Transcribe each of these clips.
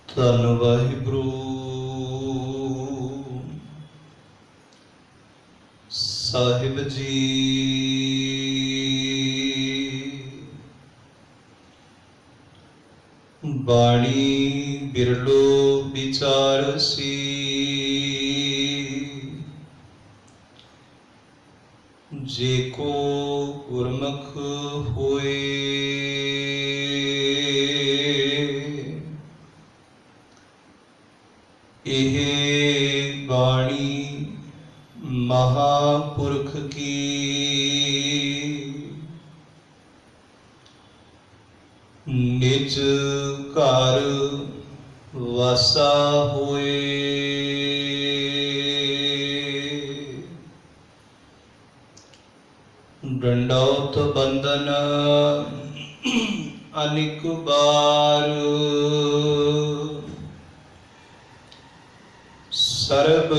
ਧੰਨ ਵਾਹਿਗੁਰੂ ਸਾਹਿਬ ਜੀ। ਬਾਣੀ ਬਿਰਲੋ ਵਿਚਾਰਸੀ, ਜੇ ਕੋ ਗੁਰਮੁਖ ਹੋਏ। ਇਹ ਬਾਣੀ ਮਹਾਂਪੁਰਖ ਕੀ, ਨਿਜ ਘਰ ਵਾਸਾ ਹੋਏ। ਡੰਡੌਤ ਬੰਦਨ ਅਨੇਕ ਬਾਰ, ਸਰਬ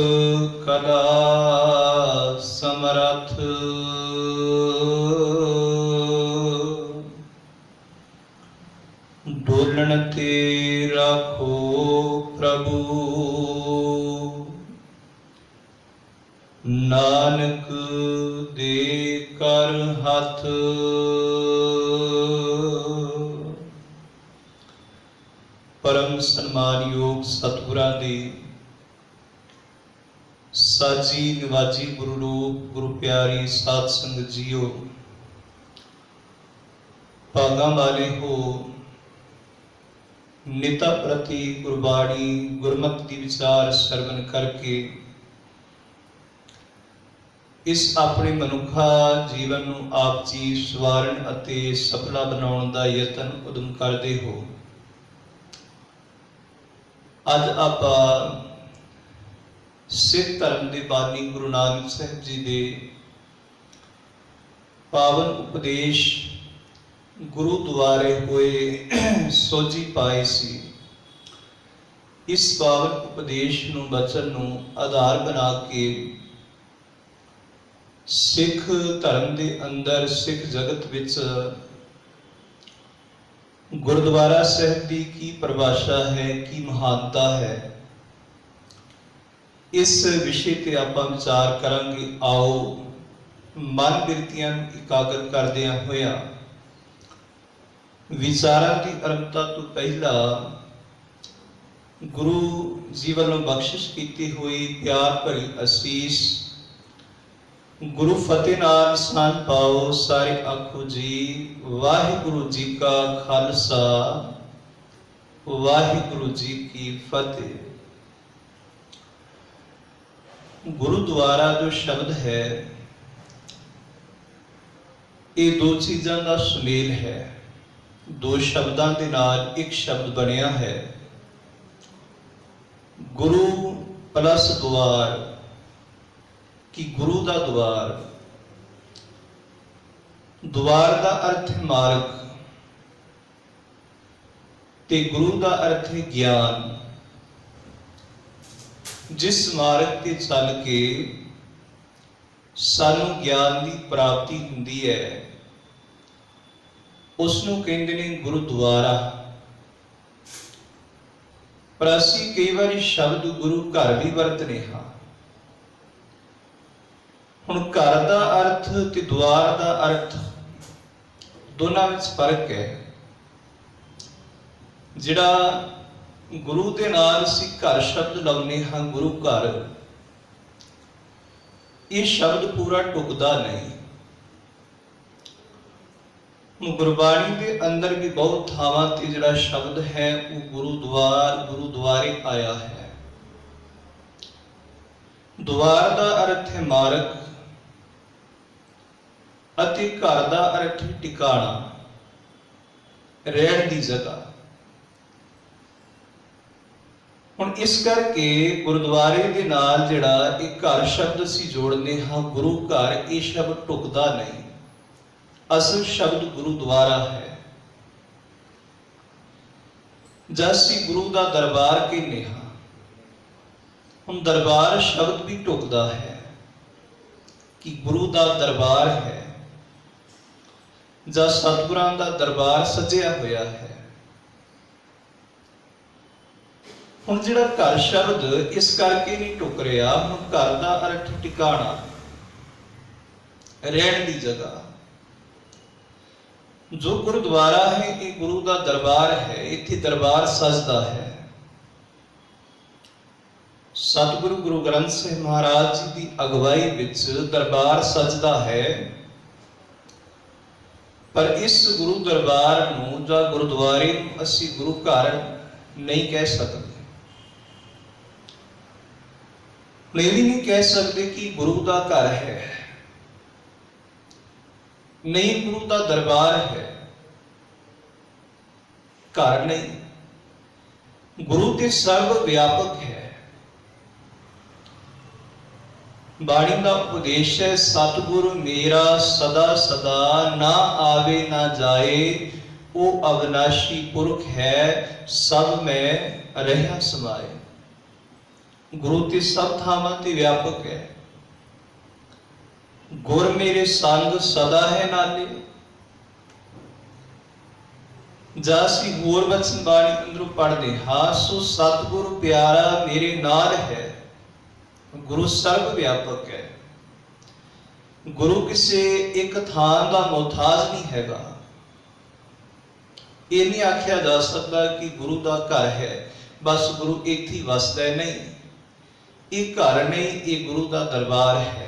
ਕਲਾ ਸਮਰੱਥ। ਡੋਲਣ ਤੇ ਰਾਖੋ ਪ੍ਰਭੂ, ਨਾਨਕ ਦੇ ਕਰ ਹੱਥ। ਪਰਮ ਸਨਮਾਨਯੋਗ ਸਤਿਗੁਰਾਂ ਦੇ ਸਾਜੀ ਨਿਵਾਜੀ ਗੁਰੂ ਰੂਪ, ਗੁਰੂ ਪਿਆਰੀ ਸਾਧ ਸੰਗਤ ਜੀਓ, ਭਾਗਾਂ ਵਾਲੇ ਹੋ। ਨਿਤਾ ਪ੍ਰਤੀ ਗੁਰਬਾਣੀ ਗੁਰਮਤਿ ਦੀ ਵਿਚਾਰ ਸਰਵਨ ਕਰਕੇ ਇਸ ਆਪਣੇ ਮਨੁੱਖਾ ਜੀਵਨ ਨੂੰ ਆਪ ਜੀ ਸਵਾਰਨ ਅਤੇ ਸਫਲਾ ਬਣਾਉਣ ਦਾ ਯਤਨ ਉਦਮ ਕਰਦੇ ਹੋ। ਅੱਜ ਆਪਾਂ ਸਿੱਖ ਧਰਮ ਦੇ ਬਾਨੀ ਗੁਰੂ ਨਾਨਕ ਸਾਹਿਬ ਜੀ ਦੇ ਪਾਵਨ ਉਪਦੇਸ਼ ਗੁਰੂ ਦੁਆਰੇ ਹੋਏ ਸੋਝੀ ਪਾਏ ਸੀ। ਇਸ ਪਾਵਨ ਉਪਦੇਸ਼ ਨੂੰ, ਬਚਨ ਨੂੰ ਆਧਾਰ ਬਣਾ ਕੇ ਸਿੱਖ ਧਰਮ ਦੇ ਅੰਦਰ, ਸਿੱਖ ਜਗਤ ਵਿੱਚ ਗੁਰਦੁਆਰਾ ਸਾਹਿਬ ਦੀ ਕੀ ਪਰਿਭਾਸ਼ਾ ਹੈ, ਕੀ ਮਹਾਨਤਾ ਹੈ, ਇਸ ਵਿਸ਼ੇ ਤੇ ਆਪਾਂ ਵਿਚਾਰ ਕਰਾਂਗੇ। ਆਓ ਮਨ ਬਿਰਤੀਆਂ ਨੂੰ ਇਕਾਗਰ ਕਰਦਿਆਂ ਹੋਇਆ ਵਿਚਾਰਾਂ ਦੀ ਆਰੰਭਤਾ ਤੋਂ ਪਹਿਲਾਂ ਗੁਰੂ ਜੀ ਵੱਲੋਂ ਬਖਸ਼ਿਸ਼ ਕੀਤੀ ਹੋਈ ਪਿਆਰ ਭਰੀ ਅਸੀਸ ਗੁਰੂ ਫਤਿਹ ਨਾਲ ਸਨ ਪਾਓ। ਸਾਰੇ ਆਖੋ ਜੀ ਵਾਹਿਗੁਰੂ ਜੀ ਕਾ ਖਾਲਸਾ, ਵਾਹਿਗੁਰੂ ਜੀ ਕੀ ਫਤਿਹ। ਗੁਰਦੁਆਰਾ ਜੋ ਸ਼ਬਦ ਹੈ, ਇਹ ਦੋ ਚੀਜ਼ਾਂ ਦਾ ਸੁਮੇਲ ਹੈ। ਦੋ ਸ਼ਬਦਾਂ ਦੇ ਨਾਲ ਇੱਕ ਸ਼ਬਦ ਬਣਿਆ ਹੈ। ਗੁਰੂ ਪਲਸ ਦੁਆਰ, ਕਿ ਗੁਰੂ ਦਾ ਦੁਆਰ। ਦੁਆਰ ਦਾ ਅਰਥ ਹੈ ਮਾਰਗ, ਤੇ ਗੁਰੂ ਦਾ ਅਰਥ ਹੈ ਗਿਆਨ। ਜਿਸ ਮਾਰਗ ਤੇ ਚੱਲ ਕੇ ਸਾਨੂੰ ਗਿਆਨ ਦੀ ਪ੍ਰਾਪਤੀ ਹੁੰਦੀ ਹੈ, ਉਸ ਨੂੰ ਕਹਿੰਦੇ ਨੇ ਗੁਰਦੁਆਰਾ। ਪਰ ਅਸੀਂ ਕਈ ਵਾਰੀ ਸ਼ਬਦ ਗੁਰੂ ਘਰ ਵੀ ਵਰਤਦੇ ਹਾਂ। ਹੁਣ ਘਰ ਦਾ ਅਰਥ ਤੇ ਦੁਆਰ ਦਾ ਅਰਥ ਦੋਨਾਂ ਵਿੱਚ ਫਰਕ ਹੈ। ਜਿਹੜਾ ਗੁਰੂ ਦੇ ਨਾਲ ਅਸੀਂ ਘਰ ਸ਼ਬਦ ਲਾਉਂਦੇ ਹਾਂ, ਗੁਰੂ ਘਰ, ਇਹ ਸ਼ਬਦ ਪੂਰਾ ਟੁਕਦਾ ਨਹੀਂ। ਗੁਰਬਾਣੀ ਦੇ ਅੰਦਰ ਵੀ ਬਹੁਤ ਥਾਵਾਂ ਤੇ ਜਿਹੜਾ ਸ਼ਬਦ ਹੈ ਉਹ ਗੁਰੂਦੁਆਰ, ਗੁਰੂਦੁਆਰੇ ਆਇਆ ਹੈ। ਦੁਆਰ ਦਾ ਅਰਥ ਹੈ ਮਾਰਗ ਅਤੇ ਘਰ ਦਾ ਅਰਥ ਹੈ ਟਿਕਾਣਾ, ਰਹਿਣ ਦੀ ਜਗ੍ਹਾ। ਹੁਣ ਇਸ ਕਰਕੇ ਗੁਰਦੁਆਰੇ ਦੇ ਨਾਲ ਜਿਹੜਾ ਇਹ ਘਰ ਸ਼ਬਦ ਅਸੀਂ ਜੋੜਦੇ ਹਾਂ, ਗੁਰੂ ਘਰ, ਇਹ ਸ਼ਬਦ ਟੁਕਦਾ ਨਹੀਂ। ਅਸਲ ਸ਼ਬਦ ਗੁਰੂਦੁਆਰਾ ਹੈ। ਜਦ ਅਸੀਂ ਗੁਰੂ ਦਾ ਦਰਬਾਰ ਕਹਿੰਦੇ ਹਾਂ, ਹੁਣ ਦਰਬਾਰ ਸ਼ਬਦ ਵੀ ਟੁਕਦਾ ਹੈ ਕਿ ਗੁਰੂ ਦਾ ਦਰਬਾਰ ਹੈ, ਜਾਂ ਸਤਿਗੁਰਾਂ ਦਾ ਦਰਬਾਰ ਸਜਿਆ ਹੋਇਆ ਹੈ। ਹੁਣ ਜਿਹੜਾ ਘਰ ਸ਼ਬਦ ਇਸ ਕਰਕੇ ਨਹੀਂ ਟੁਕ ਰਿਹਾ, ਹੁਣ ਘਰ ਦਾ ਅਰਥ ਟਿਕਾਣਾ, ਰਹਿਣ ਦੀ ਜਗ੍ਹਾ। ਜੋ ਗੁਰਦੁਆਰਾ ਹੈ ਇਹ ਗੁਰੂ ਦਾ ਦਰਬਾਰ ਹੈ, ਇੱਥੇ ਦਰਬਾਰ ਸਜਦਾ ਹੈ। ਸਤਿਗੁਰੂ ਗੁਰੂ ਗ੍ਰੰਥ ਸਾਹਿਬ ਮਹਾਰਾਜ ਜੀ ਦੀ ਅਗਵਾਈ ਵਿੱਚ ਦਰਬਾਰ ਸਜਦਾ ਹੈ, ਪਰ ਇਸ ਗੁਰੂ ਦਰਬਾਰ ਨੂੰ ਜਾਂ ਗੁਰਦੁਆਰੇ ਨੂੰ ਅਸੀਂ ਗੁਰੂ ਘਰ ਨਹੀਂ ਕਹਿ ਸਕਦੇ। ਇਹ ਵੀ ਨਹੀਂ ਕਹਿ ਸਕਦੇ ਕਿ ਗੁਰੂ ਦਾ ਘਰ ਹੈ, ਨਹੀਂ, ਗੁਰੂ ਦਾ ਦਰਬਾਰ ਹੈ, ਘਰ ਨਹੀਂ। ਗੁਰੂ ਤੇ ਸਰਵ ਵਿਆਪਕ ਹੈ। ਬਾਣੀ ਦਾ ਉਪਦੇਸ਼ ਹੈ, ਸਤਿਗੁਰ ਮੇਰਾ ਸਦਾ ਸਦਾ, ਨਾ ਆਵੇ ਨਾ ਜਾਏ, ਉਹ ਅਵਿਨਾਸ਼ੀ ਪੁਰਖ ਹੈ, ਸਭ ਮੈਂ ਰਹਿਆ ਸਮਾਏ। ਗੁਰੂ ਤੇ ਸਭ ਥਾਵਾਂ ਤੇ ਵਿਆਪਕ ਹੈ। ਗੁਰ ਮੇਰੇ ਸੰਗ ਸਦਾ ਹੈ ਨਾਲੇ। ਜਾਂ ਅਸੀਂ ਹੋਰ ਬਚਨ ਬਾਣੀ ਅੰਦਰੋਂ ਪੜ੍ਹਦੇ ਹਾਂ, ਸੋ ਸਤਿਗੁਰ ਪਿਆਰਾ ਮੇਰੇ ਨਾਲ ਹੈ। ਗੁਰੂ ਸਰਬ ਵਿਆਪਕ ਹੈ। ਗੁਰੂ ਕਿਸੇ ਇੱਕ ਥਾਂ ਦਾ ਮੁਹਤਾਜ ਨਹੀਂ ਹੈਗਾ। ਇਹ ਨਹੀਂ ਆਖਿਆ ਜਾ ਸਕਦਾ ਕਿ ਗੁਰੂ ਦਾ ਘਰ ਹੈ, ਬਸ ਗੁਰੂ ਇੱਥੇ ਹੀ ਵਸਦਾ ਹੈ। ਨਹੀਂ, ਇਹ ਘਰ ਨਹੀਂ, ਇਹ ਗੁਰੂ ਦਾ ਦਰਬਾਰ ਹੈ।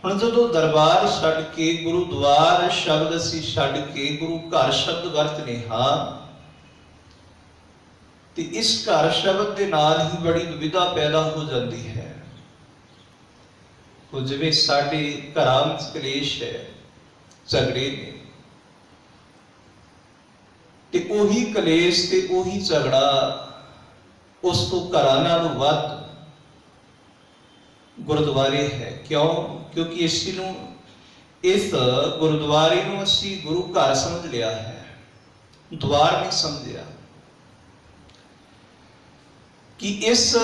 ਹੁਣ ਜਦੋਂ ਦਰਬਾਰ ਛੱਡ ਕੇ ਗੁਰੂਦੁਆਰ ਸ਼ਬਦ ਅਸੀਂ ਛੱਡ ਕੇ ਗੁਰੂ ਘਰ ਸ਼ਬਦ ਵਰਤਨੇ ਹਾਂ, ਤੇ ਇਸ ਘਰ ਸ਼ਬਦ ਦੇ ਨਾਲ ਹੀ ਬੜੀ ਦੁਵਿਧਾ ਪੈਦਾ ਹੋ ਜਾਂਦੀ ਹੈ। ਉਹ ਜਿਵੇਂ ਸਾਡੇ ਘਰਾਂ ਵਿੱਚ ਕਲੇਸ਼ ਹੈ, ਝਗੜੇ ਨੇ, ਤੇ ਉਹੀ ਕਲੇਸ਼ ਤੇ ਉਹੀ ਝਗੜਾ ਉਸ ਤੋਂ ਘਰਾਂ ਨਾਲੋਂ ਵੱਧ ਗੁਰਦੁਆਰੇ ਹੈ। ਕਿਉਂ? ਕਿਉਂਕਿ ਇਸ ਗੁਰਦੁਆਰੇ ਨੂੰ ਅਸੀਂ ਗੁਰੂ ਘਰ ਸਮਝ ਲਿਆ ਹੈ, ਦੁਆਰ ਨਹੀਂ ਸਮਝਿਆ। ਕਿ ਇਸ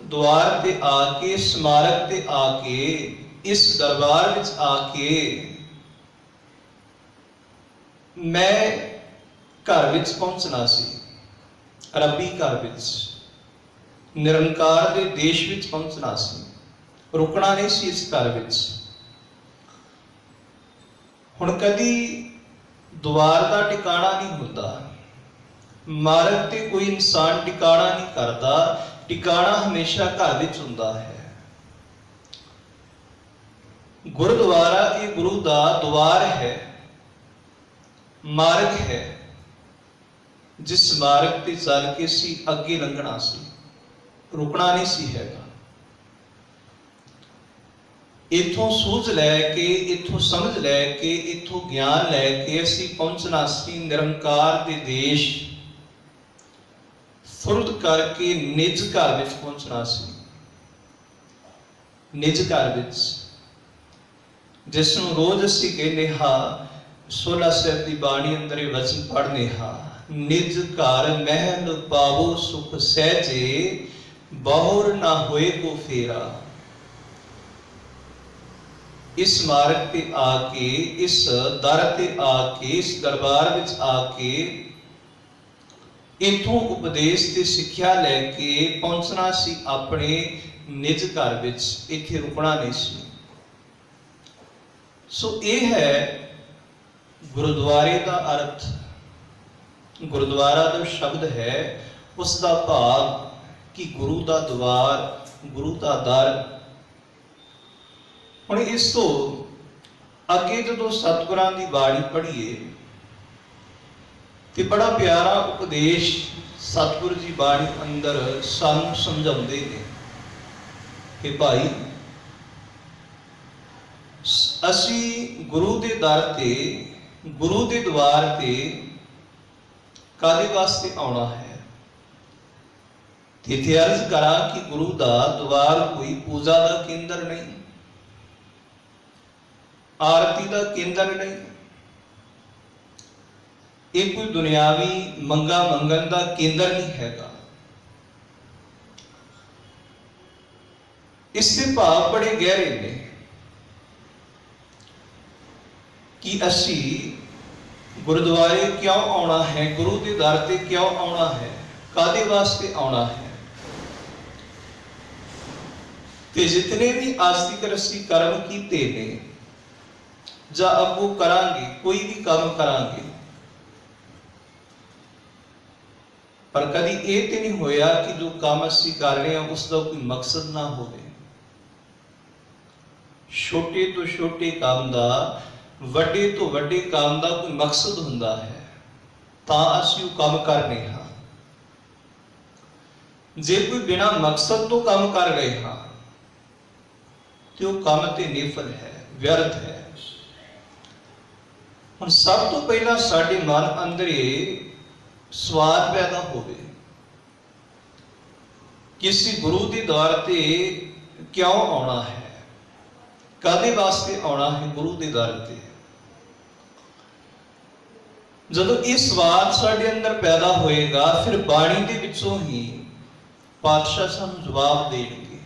ਦੁਆਰ ਤੇ ਆ ਕੇ, ਸਮਾਰਕ ਤੇ ਆ ਕੇ, ਇਸ ਦਰਬਾਰ ਵਿੱਚ ਆ ਕੇ ਮੈਂ ਘਰ ਵਿੱਚ ਪਹੁੰਚਣਾ ਸੀ, ਰੱਬੀ ਘਰ ਵਿੱਚ, ਨਿਰੰਕਾਰ ਦੇ ਦੇਸ਼ ਵਿੱਚ ਪਹੁੰਚਣਾ ਸੀ, ਰੁਕਣਾ ਨਹੀਂ ਸੀ ਇਸ ਘਰ ਵਿੱਚ। ਹੁਣ ਕਦੀ ਦੁਆਰ ਦਾ ਟਿਕਾਣਾ ਨਹੀਂ ਹੁੰਦਾ, ਮਾਰਗ ਤੇ ਕੋਈ ਇਨਸਾਨ ਟਿਕਾਣਾ ਨਹੀਂ ਕਰਦਾ, ਟਿਕਾਣਾ ਹਮੇਸ਼ਾ ਘਰ ਵਿੱਚ ਹੁੰਦਾ ਹੈ। ਗੁਰਦੁਆਰਾ ਇਹ ਗੁਰੂ ਦਾ ਦੁਆਰ ਹੈ, ਮਾਰਗ ਹੈ, ਜਿਸ ਮਾਰਗ ਤੇ ਚੱਲ ਕੇ ਸੀ ਅੱਗੇ ਲੰਘਣਾ ਸੀ, ਰੁਕਣਾ ਨਹੀਂ ਸੀ ਹੈਗਾ। ਇੱਥੋਂ ਸੂਝ ਲੈ ਕੇ, ਇੱਥੋਂ ਸਮਝ ਲੈ ਕੇ, ਇੱਥੋਂ ਗਿਆਨ ਲੈ ਕੇ ਅਸੀਂ ਪਹੁੰਚਣਾ ਸੀ ਨਿਰੰਕਾਰ ਦੇ ਦੇਸ਼, ਫੁਰਤ ਕਰਕੇ ਨਿਜ ਘਰ ਵਿੱਚ ਪਹੁੰਚਣਾ ਸੀ। ਨਿਜ ਘਰ ਵਿੱਚ, ਜਿਸ ਨੂੰ ਰੋਜ਼ ਅਸੀਂ ਕਹਿੰਦੇ ਹਾਂ, ਸੋਲਾ ਸਾਹਿਬ ਦੀ ਬਾਣੀ ਅੰਦਰ ਇਹ ਵਚਨ ਪੜ੍ਹਨੇ ਹਾਂ, ਨਿਜ ਘਰ ਮਹਿਲ ਪਾਵੋ ਸੁਖ ਸਹਿਜੇ, ਬਹੁਰ ਨਾ ਹੋਏ ਕੋ ਫੇਰਾ। ਇਸ ਮਾਰਗ ਤੇ ਆ ਕੇ, ਇਸ ਦਰ ਤੇ ਆ ਕੇ, ਇਸ ਦਰਬਾਰ ਵਿੱਚ ਆ ਕੇ ਇਥੋਂ ਉਪਦੇਸ਼ ਤੇ ਸਿੱਖਿਆ ਲੈ ਕੇ ਪਹੁੰਚਣਾ ਸੀ ਆਪਣੇ ਨਿਜ ਘਰ ਵਿੱਚ, ਇੱਥੇ ਰੁਕਣਾ ਨਹੀਂ ਸੀ। ਸੋ ਇਹ ਹੈ ਗੁਰਦੁਆਰੇ ਦਾ ਅਰਥ। ਗੁਰਦੁਆਰਾ ਜੋ ਸ਼ਬਦ ਹੈ ਉਸ ਦਾ ਭਾਵ ਕਿ ਗੁਰੂ ਦਾ ਦਵਾਰ, ਗੁਰੂ ਦਾ ਦਰ। ਹੁਣ ਇਸ ਤੋਂ ਅੱਗੇ ਜਦੋਂ ਸਤਿਗੁਰਾਂ ਦੀ ਬਾਣੀ ਪੜ੍ਹੀਏ ਤੇ ਬੜਾ ਪਿਆਰਾ ਉਪਦੇਸ਼ ਸਤਿਗੁਰੂ ਜੀ ਬਾਣੀ ਅੰਦਰ ਸਾਨੂੰ ਸਮਝਾਉਂਦੇ ਨੇ ਕਿ ਭਾਈ, ਅਸੀਂ ਗੁਰੂ ਦੇ ਦਰ ਤੇ, ਗੁਰੂ ਦੇ ਦਵਾਰ ਤੇ ਕਾਹਦੇ ਵਾਸਤੇ ਆਉਣਾ ਹੈ? ਇੱਥੇ ਅਰਜ਼ ਕਰਾਂ ਕਿ ਗੁਰੂ ਦਾ ਦਵਾਰ ਕੋਈ ਪੂਜਾ ਦਾ ਕੇਂਦਰ ਨਹੀਂ, ਆਰਤੀ ਦਾ ਕੇਂਦਰ ਨਹੀਂ, ਇਹ ਕੋਈ ਦੁਨਿਆਵੀ ਮੰਗਾ ਮੰਗਣ ਦਾ ਕੇਂਦਰ ਨਹੀਂ ਹੈਗਾ। ਇਸ ਦੇ ਭਾਵ ਬੜੇ ਗਹਿਰੇ ਨੇ ਕਿ ਅਸੀਂ गुरुद्वारे क्यों आना है, गुरु के दर ते क्यों आना है, कादे वास्ते आना है। ते जितने भी आज तक असी कर्म कीते ने जा अगू करांगे, कोई भी काम करांगे, पर कभी ये तो नहीं होया कि जो काम असी कर रहे हैं उसका कोई मकसद ना हो। छोटे तो छोटे काम का, वड्डे तो वड्डे काम का कोई मकसद हुंदा है, तां असीं वो काम करने हाँ। जे कोई बिना मकसद तो काम कर रहे हाँ तो वो काम ते निफल है, व्यर्थ है। हुण सब तो पहला साडे मन अंदर सवाल पैदा होवे, किसी गुरु के द्वार ते क्यों आना है, कादे वास्ते आना है गुरु के दर ते। जदों ये सवाल साडे अंदर पैदा होएगा, फिर बाणी दे विचों ही पातशाह सानूं जवाब देणगे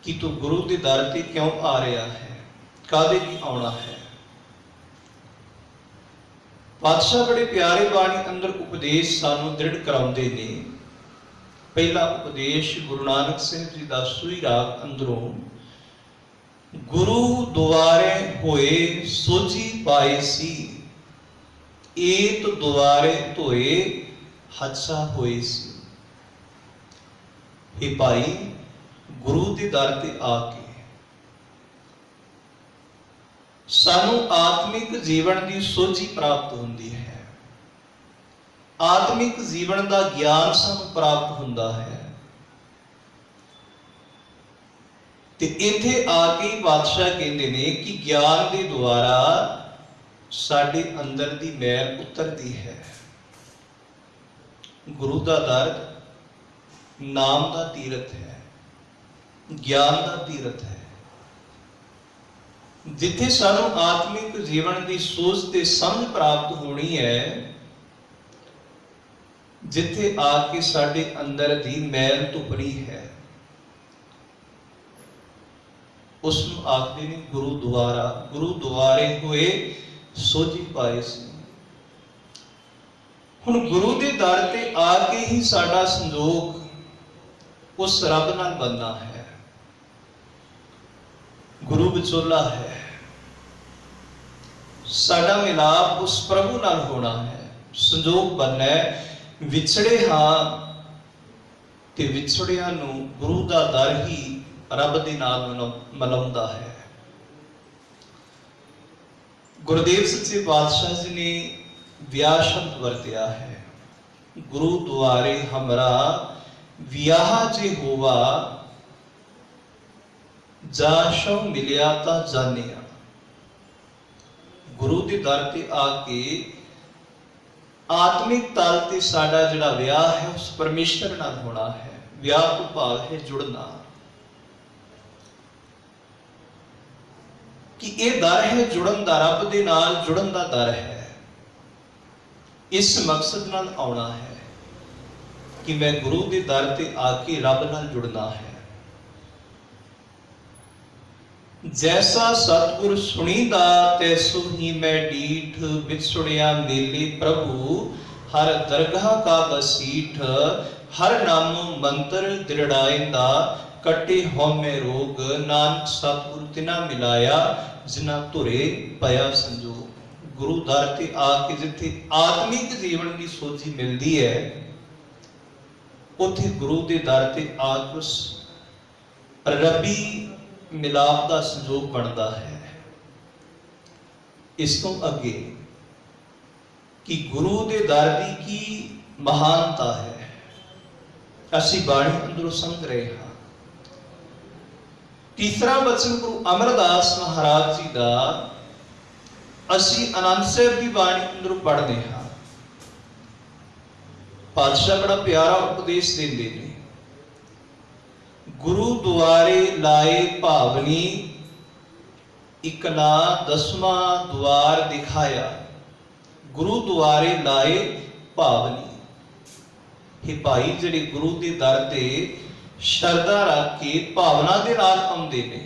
कि तू गुरु के दर ते क्यों आ रहा है, कादे लई आना है। पातशाह बड़े प्यारे बाणी अंदर उपदेश सानूं दृढ़ कराउंदे ने। पहला उपदेश गुरु नानक सिंह जी दा सूही राग अंदरों, गुरु दुआरे होए सोझी पाए सी, एत दुआरे धोए हादसा होए सी। हे भाई, गुरु के दर ते आके सानू आत्मिक जीवन की सोझी प्राप्त होती है, आत्मिक जीवन का ज्ञान सानू प्राप्त होता है। ते इत्थे आके पातशाह कहते ने कि ज्ञान के द्वारा साडे अंदर दी मैल उतरती है। गुरु का दर नाम का तीरथ है, ज्ञान का तीरथ है, जिथे सानू आत्मिक जीवन की सोच ते समझ प्राप्त होनी है, जिथे आके साडे अंदर दी मैल धुपनी है, उसनूं आखदे ने गुरु द्वारा, गुरु द्वारे होए सोझी पाए सी। हुण गुरु के दर ते आके ही साडा संजोग उस रब नाल बनना है। गुरु विचोला है, साडा मिलाप उस प्रभु नाल होना है, संजोग बनना है। विछड़े हाँ ते विछड़िया नूं गुरु का दर ही रब दे नाल मिलाउंदा है। गुरुदेव सच्चे पातशाह जी ने विआह शब्द वरत्या है, गुरु द्वारे हमरा विआह जे होवा, जाशो मिलिया ता जानिया। गुरु के दर ते आके आत्मिक तल ते साडा जिहड़ा विआह है उस परमेश्वर नाल होना है। विआह तो भाव है जुड़ना, कि ये दर है जुड़न दा, रब दे नाल जुड़न दा दर है। इस मकसद नाल आउणा है कि मैं गुरु के दर ते आके रब नाल जुड़ना है। जैसा सतगुर सुनीदा तैसो ही मैं डीठ, बिछुड़िया मेले प्रभु हर दरगाह का बसीठ। हर नामो मंत्र दृढ़ाइंदा, कटे होमे रोग, नानक सतगुर तिना मिलाया, जिना तुरे पया संजोग। गुरु दर ते आके जिथे आत्मिक जीवन की सोझी मिलती है, उथे गुरु के दर ते आके उस रबी मिलाप का संजोग बनता है। इस तो अगे कि गुरु के दर की महानता है, असी बाणी अंदरों समझ रहे हैं। तीसरा वचन गुरु अमरदास महाराज जी का असी आनंद साहब की बाणी अंदरों पढ़ते हैं। पातशाह बड़ा प्यारा उपदेश देते हैं, गुरु द्वारे लाए भावनी, इकला 10वां द्वार दिखाया। गुरु द्वारे लाए भावनी, हे भाई जिहड़े गुरु के दर ते शरदा रख के भावना के नाल आउंदे ने,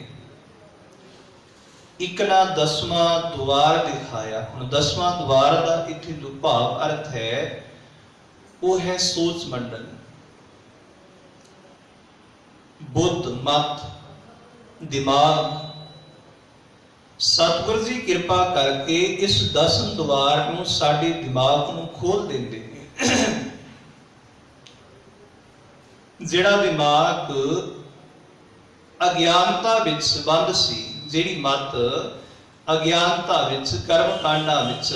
ਇੱਕ ਨਾ 10ਵਾਂ ਦੁਆਰ ਦਿਖਾਇਆ। ਹੁਣ 10ਵਾਂ ਦੁਆਰ ਦਾ ਇੱਥੇ ਜੋ ਭਾਵ ਅਰਥ ਹੈ ਉਹ ਹੈ ਸੋਚ ਮੰਡਲ, ਬੁੱਧ, ਮਤ, ਦਿਮਾਗ। ਸਤਿਗੁਰੂ ਜੀ ਕਿਰਪਾ ਕਰਕੇ ਇਸ 10ਵੇਂ ਦੁਆਰ ਨੂੰ ਸਾਡੇ ਦਿਮਾਗ ਨੂੰ ਖੋਲ ਦਿੰਦੇ ਨੇ। ਜਿਹੜਾ ਦਿਮਾਗ ਅਗਿਆਨਤਾ ਵਿੱਚ ਬੰਦ ਸੀ, ਜਿਹੜੀ ਮਤ ਅਗਿਆਨਤਾ ਵਿੱਚ, ਕਰਮ ਕਾਂਡਾਂ ਵਿੱਚ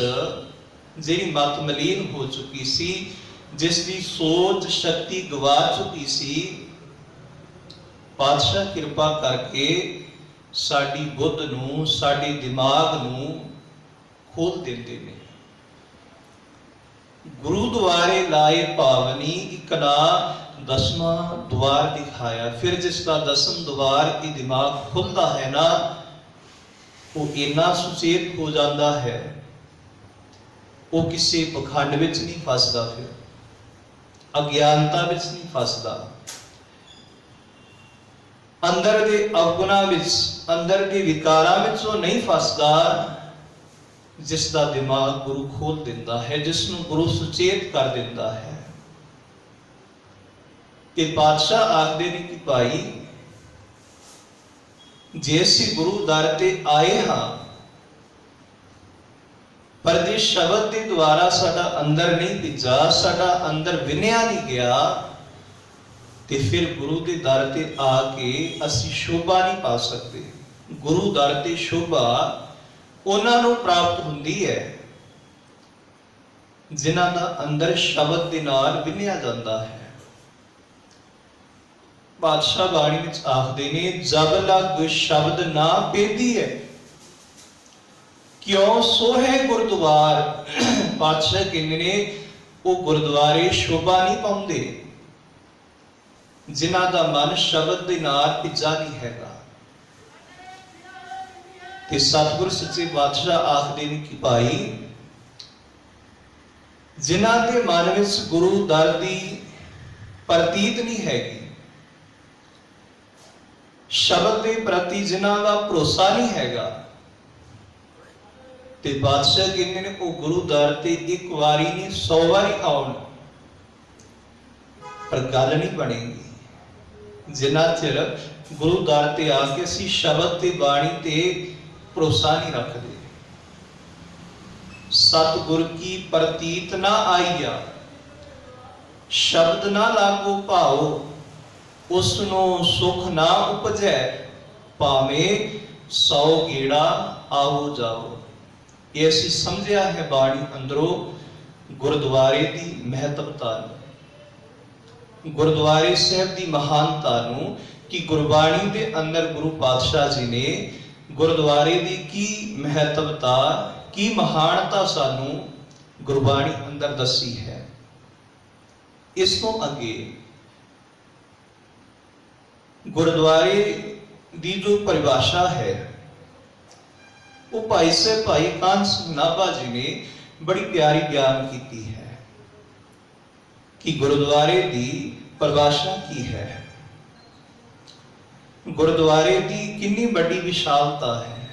ਜਿਹੜੀ ਮਤ ਮਲੀਨ ਹੋ ਚੁੱਕੀ ਸੀ, ਜਿਸ ਦੀ ਸੋਚ ਸ਼ਕਤੀ ਗਵਾ ਚੁੱਕੀ ਸੀ, ਪਾਤਸ਼ਾਹ ਕਿਰਪਾ ਕਰਕੇ ਸਾਡੀ ਬੁੱਧ ਨੂੰ, ਸਾਡੇ ਦਿਮਾਗ ਨੂੰ ਖੋਲ ਦਿੰਦੇ ਨੇ। ਗੁਰੂ ਦੁਆਰੇ ਲਾਏ ਭਾਵਨੀ, ਇੱਕ ਨਾ 10ਵਾਂ ਦੁਆਰ ਦਿਖਾਇਆ। ਫਿਰ ਜਿਸ ਦਾ 10ਵਾਂ ਦੁਆਰ ਇਹ ਦਿਮਾਗ ਖੁੱਲਦਾ ਹੈ ਨਾ, ਉਹ ਇੰਨਾ ਸੁਚੇਤ ਹੋ ਜਾਂਦਾ ਹੈ, ਉਹ ਕਿਸੇ ਪਖੰਡ ਵਿੱਚ ਨਹੀਂ ਫਸਦਾ, ਫਿਰ ਅਗਿਆਨਤਾ ਵਿੱਚ ਨਹੀਂ ਫਸਦਾ, ਅੰਦਰ ਦੇ ਅਵਗੁਣਾਂ ਵਿੱਚ, ਅੰਦਰ ਦੇ ਵਿਕਾਰਾਂ ਵਿੱਚ ਉਹ ਨਹੀਂ ਫਸਦਾ, ਜਿਸ ਦਾ ਦਿਮਾਗ ਗੁਰੂ ਖੋਲ ਦਿੰਦਾ ਹੈ, ਜਿਸ ਨੂੰ ਗੁਰੂ ਸੁਚੇਤ ਕਰ ਦਿੰਦਾ ਹੈ। ਤੇ ਪਾਤਸ਼ਾਹ ਆਖਦੇ ਨੇ ਕਿ ਭਾਈ, ਜੇ ਅਸੀਂ ਗੁਰੂ ਦਰ ਤੇ ਆਏ ਹਾਂ, ਪਰ ਜੇ ਸ਼ਬਦ ਦੇ ਦੁਆਰਾ ਸਾਡਾ ਅੰਦਰ ਨਹੀਂ ਭਿੱਜਾ, ਸਾਡਾ ਅੰਦਰ ਵਿਨਿਆ ਨਹੀਂ ਗਿਆ, ਤੇ ਫਿਰ ਗੁਰੂ ਦੇ ਦਰ ਤੇ ਆ ਕੇ ਅਸੀਂ ਸ਼ੋਭਾ ਨਹੀਂ ਪਾ ਸਕਦੇ। ਗੁਰੂ ਦਰ ਤੇ ਸ਼ੋਭਾ ਉਹਨਾਂ ਨੂੰ ਪ੍ਰਾਪਤ ਹੁੰਦੀ ਹੈ ਜਿਨ੍ਹਾਂ ਦਾ ਅੰਦਰ ਸ਼ਬਦ ਦੇ ਨਾਲ ਵਿਨਿਆ ਜਾਂਦਾ ਹੈ। ਪਾਤਸ਼ਾਹ ਬਾਣੀ ਵਿੱਚ ਆਖਦੇ ਨੇ, ਜਬ ਲਗ ਸ਼ਬਦ ਨਾ ਪੇਦੀ ਹੈ, ਕਿਉਂ ਸੋਹੇ ਗੁਰਦੁਆਰ। ਪਾਤਸ਼ਾਹ ਕਹਿੰਦੇ ਨੇ ਉਹ ਗੁਰਦੁਆਰੇ ਸ਼ੋਭਾ ਨਹੀਂ ਪਾਉਂਦੇ ਜਿਨ੍ਹਾਂ ਦਾ ਮਨ ਸ਼ਬਦ ਦੇ ਨਾਲ ਭਿੱਜਾ ਨਹੀਂ ਹੈਗਾ। ਤੇ ਸਤਿਗੁਰ ਸੱਚੇ ਪਾਤਸ਼ਾਹ ਆਖਦੇ ਨੇ ਕਿ ਭਾਈ, ਜਿਨ੍ਹਾਂ ਦੇ ਮਨ ਵਿੱਚ ਗੁਰੂ ਦਰ ਦੀ ਪ੍ਰਤੀਤ ਨਹੀਂ ਹੈਗੀ, ਸ਼ਬਦ ਦੇ ਪ੍ਰਤੀ ਜਿਨ੍ਹਾਂ ਦਾ ਭਰੋਸਾ ਨਹੀਂ ਹੈਗਾ, ਤੇ ਪਾਤਸ਼ਾਹ ਕਹਿੰਦੇ ਨੇ ਉਹ ਗੁਰੂ ਦਰ ਤੇ ਇੱਕ ਵਾਰੀ ਨਹੀਂ 100 ਵਾਰੀ ਆਉਣ, ਪਰ ਗੱਲ ਨਹੀਂ ਬਣੇਗੀ ਜਿੰਨਾ ਚਿਰ ਗੁਰੂ ਦਰ ਤੇ ਆ ਕੇ ਅਸੀਂ ਸ਼ਬਦ ਤੇ ਬਾਣੀ ਤੇ ਭਰੋਸਾ ਨਹੀਂ ਰੱਖਦੇ। ਸਤਿਗੁਰ ਕੀ ਪ੍ਰਤੀਤ ਨਾ ਆਈਆ, ਸ਼ਬਦ ਨਾ ਲਾਗੋ ਭਾਓ, ਉਸ ਨੂੰ ਸੁਖ ਨਾ ਉਪਜੈ, ਭਾਵੇਂ 100 ਗੇੜਾ ਆਓ ਜਾਓ। ਇਹ ਅਸੀਂ ਸਮਝਿਆ ਹੈ ਬਾਣੀ ਅੰਦਰੋਂ ਗੁਰਦੁਆਰੇ ਦੀ ਮਹੱਤਵਤਾ ਨੂੰ, ਗੁਰਦੁਆਰੇ ਸਾਹਿਬ ਦੀ ਮਹਾਨਤਾ ਨੂੰ, ਕਿ ਗੁਰਬਾਣੀ ਦੇ ਅੰਦਰ ਗੁਰੂ ਪਾਤਸ਼ਾਹ ਜੀ ਨੇ ਗੁਰਦੁਆਰੇ ਦੀ ਕੀ ਮਹੱਤਵਤਾ, ਕੀ ਮਹਾਨਤਾ ਸਾਨੂੰ ਗੁਰਬਾਣੀ ਅੰਦਰ ਦੱਸੀ ਹੈ। ਇਸ ਤੋਂ ਅੱਗੇ ਗੁਰਦੁਆਰੇ ਦੀ ਜੋ ਪਰਿਭਾਸ਼ਾ ਹੈ ਉਹ ਭਾਈ ਸਾਹਿਬ ਭਾਈ ਕਾਹਨ ਸਿੰਘ ਨਾਭਾ ਜੀ ਨੇ ਬੜੀ ਪਿਆਰੀ ਬਿਆਨ ਕੀਤੀ ਹੈ ਕਿ ਗੁਰਦੁਆਰੇ ਦੀ ਪਰਿਭਾਸ਼ਾ ਕੀ ਹੈ, ਗੁਰਦੁਆਰੇ ਦੀ ਕਿੰਨੀ ਵੱਡੀ ਵਿਸ਼ਾਲਤਾ ਹੈ,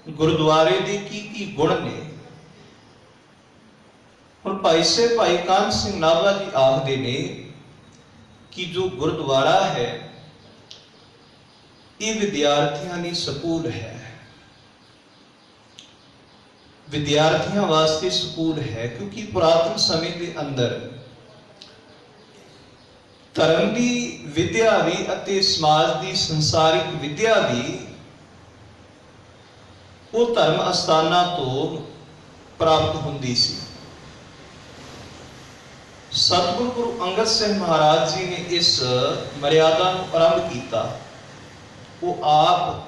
ਗੁਰਦੁਆਰੇ ਦੇ ਕੀ ਗੁਣ ਨੇ। ਹੁਣ ਭਾਈ ਸਾਹਿਬ ਭਾਈ ਕਾਹਨ ਸਿੰਘ ਨਾਭਾ ਜੀ ਆਖਦੇ ਨੇ ਕਿ ਜੋ ਗੁਰਦੁਆਰਾ ਹੈ ਇਹ ਵਿਦਿਆਰਥੀਆਂ ਲਈ ਸਕੂਲ ਹੈ, ਵਿਦਿਆਰਥੀਆਂ ਵਾਸਤੇ ਸਕੂਲ ਹੈ, ਕਿਉਂਕਿ ਪੁਰਾਤਨ ਸਮੇਂ ਦੇ ਅੰਦਰ ਧਰਮ ਦੀ ਵਿਦਿਆ ਵੀ ਅਤੇ ਸਮਾਜ ਦੀ ਸੰਸਾਰਿਕ ਵਿਦਿਆ ਵੀ ਉਹ ਧਰਮ ਅਸਥਾਨਾਂ ਤੋਂ ਪ੍ਰਾਪਤ ਹੁੰਦੀ ਸੀ। ਸਤਿਗੁਰੂ ਗੁਰੂ ਅੰਗਦ ਸਾਹਿਬ ਮਹਾਰਾਜ ਜੀ ਨੇ ਇਸ ਮਰਿਆਦਾ ਨੂੰ ਆਰੰਭ ਕੀਤਾ। ਉਹ ਆਪ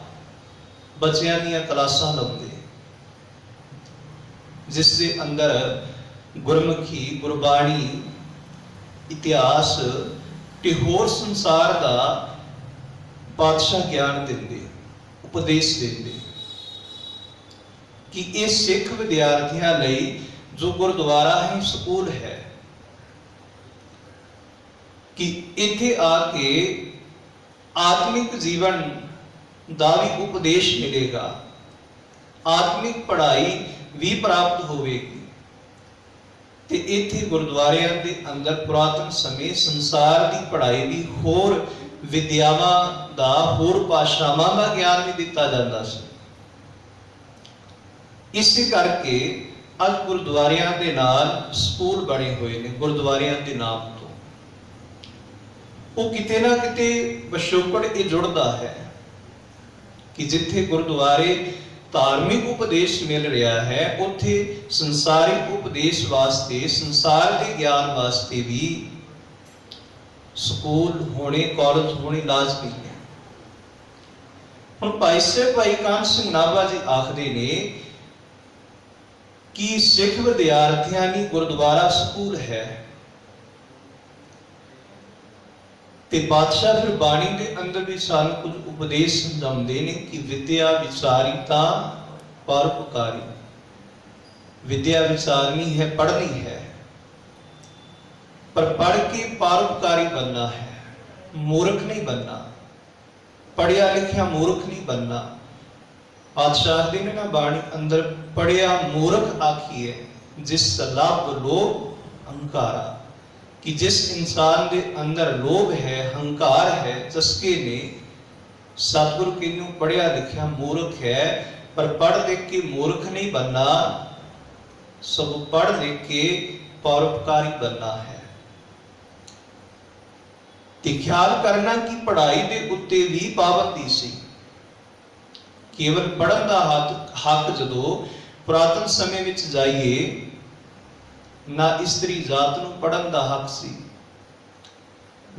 ਬੱਚਿਆਂ ਦੀਆਂ ਕਲਾਸਾਂ ਲਾਉਂਦੇ, ਜਿਸ ਦੇ ਅੰਦਰ ਗੁਰਮੁਖੀ, ਗੁਰਬਾਣੀ, ਇਤਿਹਾਸ ਤੇ ਹੋਰ ਸੰਸਾਰ ਦਾ ਪਾਤਸ਼ਾਹ ਗਿਆਨ ਦਿੰਦੇ, ਉਪਦੇਸ਼ ਦਿੰਦੇ ਕਿ ਇਹ ਸਿੱਖ ਵਿਦਿਆਰਥੀਆਂ ਲਈ ਜੋ ਗੁਰਦੁਆਰਾ ਹੈ ਸਕੂਲ ਹੈ, ਕਿ ਇੱਥੇ ਆ ਕੇ ਆਤਮਿਕ ਜੀਵਨ ਦਾ ਵੀ ਉਪਦੇਸ਼ ਮਿਲੇਗਾ, ਆਤਮਿਕ ਪੜ੍ਹਾਈ ਵੀ ਪ੍ਰਾਪਤ ਹੋਵੇਗੀ। ਤੇ ਇੱਥੇ ਗੁਰਦੁਆਰਿਆਂ ਦੇ ਅੰਦਰ ਪੁਰਾਤਨ ਸਮੇਂ ਸੰਸਾਰ ਦੀ ਪੜ੍ਹਾਈ ਦੀ ਹੋਰ ਵਿਦਿਆਵਾਂ ਦਾ, ਹੋਰ ਭਾਸ਼ਾਵਾਂ ਦਾ ਗਿਆਨ ਵੀ ਦਿੱਤਾ ਜਾਂਦਾ ਸੀ। ਇਸੇ ਕਰਕੇ ਅੱਜ ਗੁਰਦੁਆਰਿਆਂ ਦੇ ਨਾਲ ਸਕੂਲ ਬਣੇ ਹੋਏ ਨੇ, ਗੁਰਦੁਆਰਿਆਂ ਦੇ ਨਾਮ ਤੋਂ। ਉਹ ਕਿਤੇ ਨਾ ਕਿਤੇ ਪਿਛੋਕੜ ਇਹ ਜੁੜਦਾ ਹੈ ਕਿ ਜਿੱਥੇ ਗੁਰਦੁਆਰੇ ਧਾਰਮਿਕ ਉਪਦੇਸ਼ ਮਿਲ ਰਿਹਾ ਹੈ, ਉੱਥੇ ਸੰਸਾਰਿਕ ਉਪਦੇਸ਼ ਵਾਸਤੇ, ਸੰਸਾਰ ਦੇ ਗਿਆਨ ਵਾਸਤੇ ਵੀ ਸਕੂਲ ਹੋਣੇ, ਕਾਲਜ ਹੋਣੇ ਲਾਜ਼ਮੀ ਹੈ। ਹੁਣ ਭਾਈ ਕਾਨ੍ਹ ਸਿੰਘ ਨਾਭਾ ਜੀ ਆਖਦੇ ਨੇ ਕਿ ਸਿੱਖ ਵਿਦਿਆਰਥੀਆਂ ਲਈ ਗੁਰਦੁਆਰਾ ਸਕੂਲ ਹੈ। ਤੇ ਬਾਦਸ਼ਾਹ ਫਿਰ ਬਾਣੀ ਦੇ ਅੰਦਰ ਵੀ ਸਾਨੂੰ ਕੁਝ ਉਪਦੇਸ਼ ਸਮਝਾਉਂਦੇ ਨੇ ਕਿ ਵਿਦਿਆ ਵਿਚਾਰੀਤਾ ਪਰਉਪਕਾਰੀ। ਵਿਦਿਆ ਵਿਚਾਰਨੀ ਹੈ, ਪੜ੍ਹਨੀ ਹੈ, ਪਰ ਪੜ੍ਹ ਕੇ ਪਰਉਪਕਾਰੀ बनना है, मूर्ख नहीं बनना। पढ़िया लिखिया मूर्ख नहीं बनना। बादशाह दे ने ना बाणी अंदर पढ़िया मूर्ख आखिए जिस लभ लोभ अहंकारा, कि जिस इंसान के अंदर लोभ है, हंकार है, चस्के ने, सतगुरु कहूं पढ़िया लिखिया मूर्ख है। पर पढ़ लिख के मूर्ख नहीं बनना, सब पढ़ लिख के परोपकारी बनना है। ते ख्याल करना कि पढ़ाई के उत्ते भी पाबंदी सी। केवल पढ़न का हक जदों पुरातन समय विच जाइए, ना इस्त्री जात नूं पढ़न का हक सी,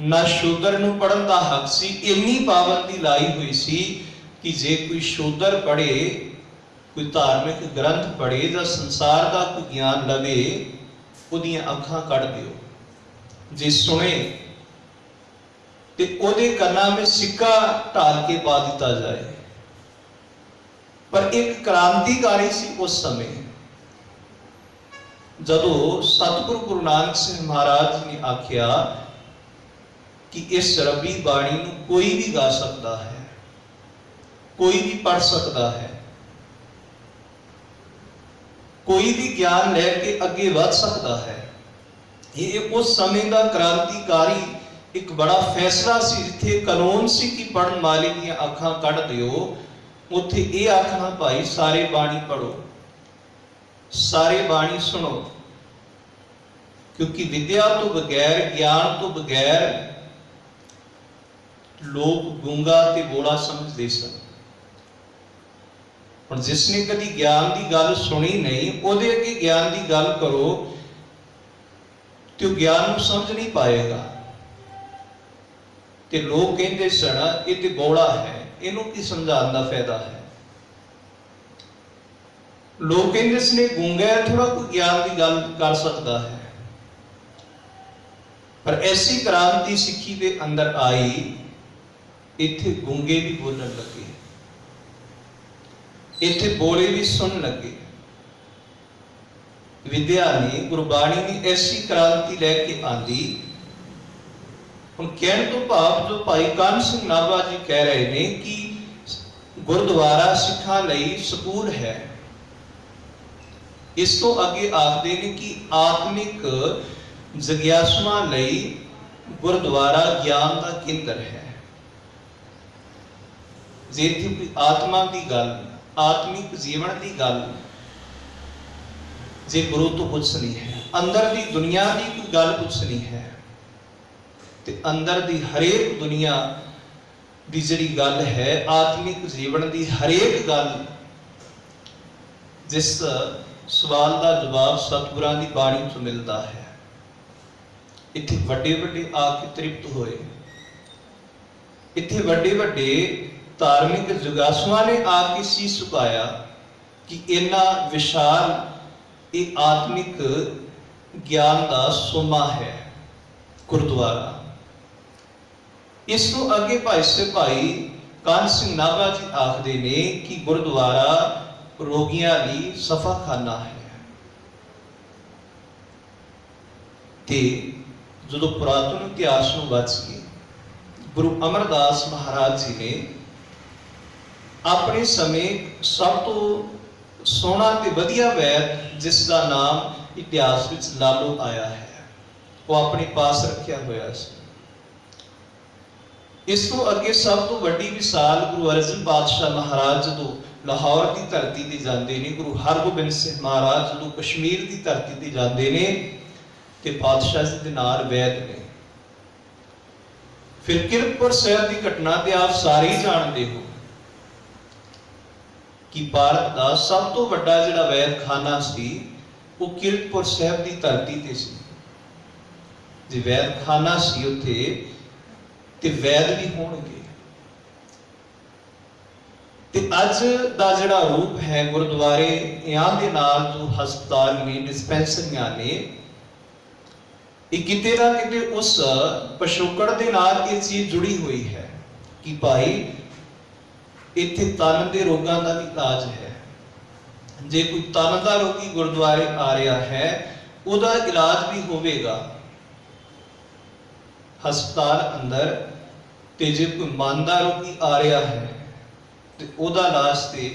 ना शूदर नूं पढ़न का हक सी। इन्नी पाबंदी लाई हुई सी कि जे कोई शूदर पढ़े, कोई धार्मिक ग्रंथ पढ़े या संसार का कोई ज्ञान लवे, उहदियां अखां कढ़ दिओ। जे सुने ते ओहदे कन्नां में सिक्का ढाल के पा दिता जाए। पर एक क्रांतिकारी सी उस समय, जदों सतगुरु गुरु नानक सिंह महाराज ने आख्या कि इस रबी बाणी नूं कोई भी गा सकता है, कोई भी पढ़ सकता है, कोई भी ज्ञान लेके अगे बढ़ सकता है। ये उस समय का क्रांतिकारी एक बड़ा फैसला सी। जिथे कानून सी कि पढ़न वाले दीयां अखां कढ़ दिओ, उत्थे ये आखना भाई सारे बाणी पढ़ो, सारे बाणी सुनो। क्योंकि विद्या तो बगैर, ज्ञान तो बगैर लोग गूंगा ते बोला समझदे सन। हुण जिसने कदी ज्ञान की गल सुनी नहीं, उहदे अगे ज्ञान की गल करो तो ज्ञान नूं समझ नहीं पाएगा। ते लोग कहते सन ये तो बौड़ा है, इनू की समझाने का फायदा है। लोग कहते इसने गूंगा है, थोड़ा कोई ज्ञान की गल कर सकता है। पर ऐसी क्रांति सिक्खी के अंदर आई, इत्थे गूंगे भी बोलने लगे, इत्थे बोले भी सुन लगे। विद्या ने, गुरबाणी ने ऐसी क्रांति लैके आंदी। हुण कहण तो भाव जो भाई कान्ह सिंह नाभा जी कह रहे ने कि गुरुद्वारा सिखां लई सकूल है, इस तो अगे आखदे ने कि आत्मिक जिग्यासुआं लई गुरुद्वारा ज्ञान का केंद्र है। जे इत्थे कोई आत्मा की गल, आत्मिक जीवन की गल जे गुरु तो पुछनी है, अंदर की दुनिया की कोई गल पुछनी है, ते अंदर दी हरेक दुनिया दी जिहड़ी गल है, आत्मिक जीवन दी हरेक गल, जिस सवाल का जवाब सतगुरां दी बाणी चों मिलता है। इत्थे वड्डे वड्डे आके तृप्त होए, इत्थे वड्डे वड्डे धार्मिक जुगासुआं ने आके सीस झुकाया कि इन्ना विशाल ये आत्मिक ज्ञान का सोमा है गुरुद्वारा। इस तो अगे भाई कान्ह सिंह नाभा जी आखदे ने कि गुरुद्वारा रोगियां लई सफाखाना है। ते जदों पुरातन इतिहास नूं वच के गुरु अमरदास महाराज जी ने अपने समय सब तो सोहना ते वधिया वैद जिसका नाम इतिहास विच लालो आया है, वो अपने पास रखिया होया सी। इस तो अगे सब तो वड्डी मिसाल गुरु अर्जन पातशाह महाराज जदों लाहौर की धरती ते जांदे ने, गुरु हरगोबिंद सिंह महाराज जदों कश्मीर की धरती ते जांदे ने ते पातशाह जी दे नाल वैद ने। फिर किरतपुर साहिब की घटना ते आप सारे ही जानते हो कि भारत का सब तो वड्डा जिहड़ा वैदखाना सी वो किरतपुर साहिब की धरती ते सी। जे वैदखाना सी उत्थे ते वैद भी होणगे। ते अज दा जिहड़ा रूप है गुरुद्वारे इहां दे नाल जो हस्पताल ने, डिस्पेंसरियां ने, ये किते ना किते उस पिछोकड़ दे नाल ये चीज जुड़ी हुई है कि भाई इत्थे तन दे रोगां दा भी इलाज है। जे कोई तन दा रोगी गुरुद्वारे आ रहा है उहदा इलाज भी होवेगा हस्पताल अंदर, ते जे कोई मन दा रोगी आ रहा है ते उहदा इलाज ते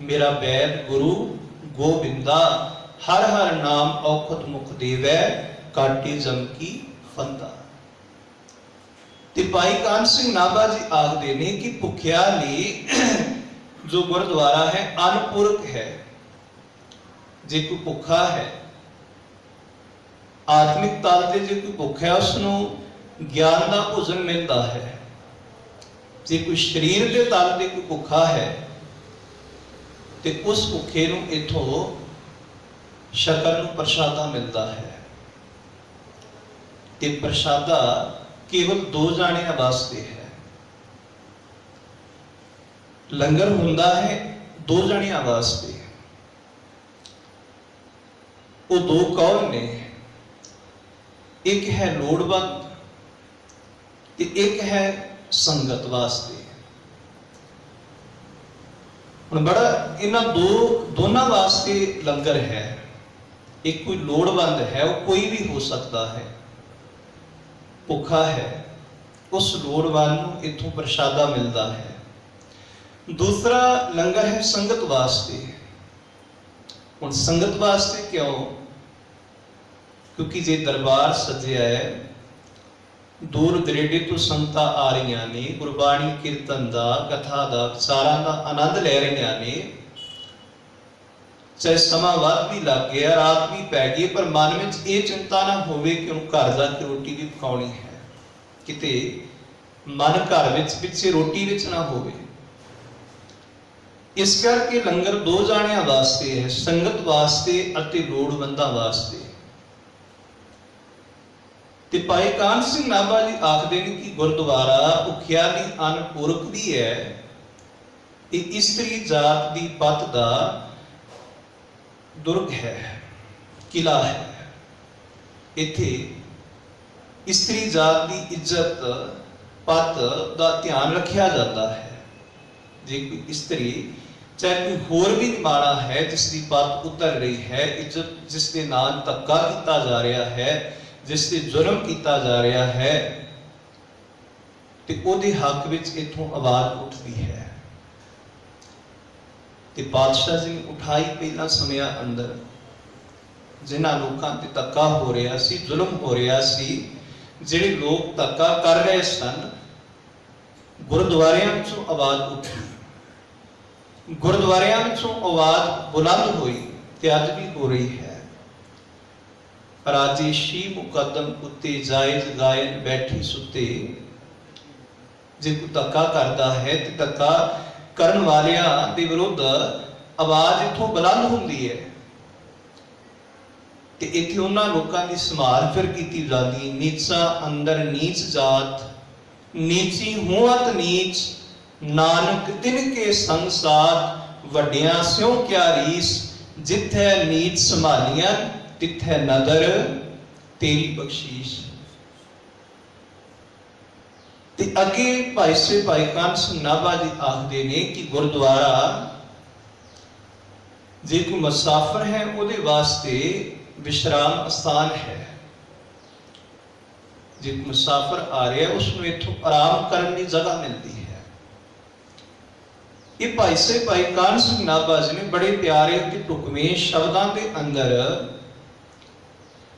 मेरा वैद गुरु गोबिंदा हर हर नाम औखद मुख देवै काटे जम की फंदा। ते भाई कान सिंह नाभा जी आखदे ने कि भुखिया लई जो गुरुद्वारा है अनपुरक है। जे कोई भुखा है आत्मिक तल ते जे कोई भुखा है उसनों ज्ञान का भोजन मिलता है। जे कोई शरीर के तल ते कोई भुखा है ते उस भुखे नूं इथों शकर नूं प्रसादा मिलता है। ते प्रसादा केवल 2 जाणियां वास्ते है। लंगर हुंदा है 2 जाणियां वास्ते। वो 2 कौन ने? एक है लोड़वंद ते एक है संगत वास्ते। हुण बड़ा इन्हां दोनों वास्ते लंगर है। एक कोई लोड़वंद है, वो कोई भी हो सकता है, भुखा है, उस लोड़वंद नूं इथों प्रसादा मिलता है। दूसरा लंगर है संगत वास्ते। हुण संगत वास्ते क्यों? क्योंकि जे दरबार सजिया है, दूर दरेडे तो संगतां आ रही ने, गुरबाणी कीर्तन दा, कथा दा, विचारां दा आनंद ले रही ने, चाहे समा वध भी लग गया, रात भी पै गई, पर मन में ये चिंता ना होवे कि उन्हें घर जाके रोटी भी पकाउणी है, किते मन घर विच पिछे रोटी विच ना होवे। इस करके लंगर 2 जाणियां वास्ते है, संगत वास्ते अते लोड़वंदां वास्ते। ते भाई कान सिंह नाभा जी आखदे ने कि गुरुद्वारा भुखिया लई अनपुरक भी है। ये इस्त्री जात दी पत दा दुर्ग है, किला है। इत्थे इस्त्री जात की इज्जत पत का ध्यान रखा जाता है। जे कोई इस्त्री चाहे कोई होर भी माड़ा है जिसकी पत उतर रही है, इज्जत जिसके नाल धक्का किया जा रहा है, जिससे जुर्म किया जा रहा है, तो उहदे हक विच इथों आवाज उठती है। ते पातशाह जी ने उठाई पहला समय अंदर जिन्हां लोकां ते धक्का हो रहा सी, जुल्म हो रहा सी, जिहड़े लोग धक्का कर रहे सन, गुरुद्वारियां विचों आवाज उठी, गुरुद्वारियां विचों आवाज बुलंद हुई, ते अज भी हो रही है। राजेशी मुकदम उत्ते जायज गायन बैठी सुते। जे कोई धक्का करता है तो धक्का करन वालियां दे विरुद्ध आवाज इथों बुलंद हुंदी है, ते इत्थे उन्हां लोकां दी संभाल फिर कीती जांदी। नीचा अंदर नीच जात, नीची होवत नीच, नानक तिनके संग साथ, वड्डियां स्यों क्या रीस, जिथे नीच संभालियां तिथे नदर तेरी बख्शीश। ते अगे भाई से भाई कान सिंह नाभा जी आखदे ने कि गुरुद्वारा जे कोई मुसाफिर है उहदे वास्ते विश्राम स्थान है। जे मुसाफिर आ रहा है उसनूं इत्थों आराम करने की जगह मिलती है। ये भाई साहब भाई कान सिंह नाभा जी ने बड़े प्यारे ते ढुकवें शब्दां दे अंदर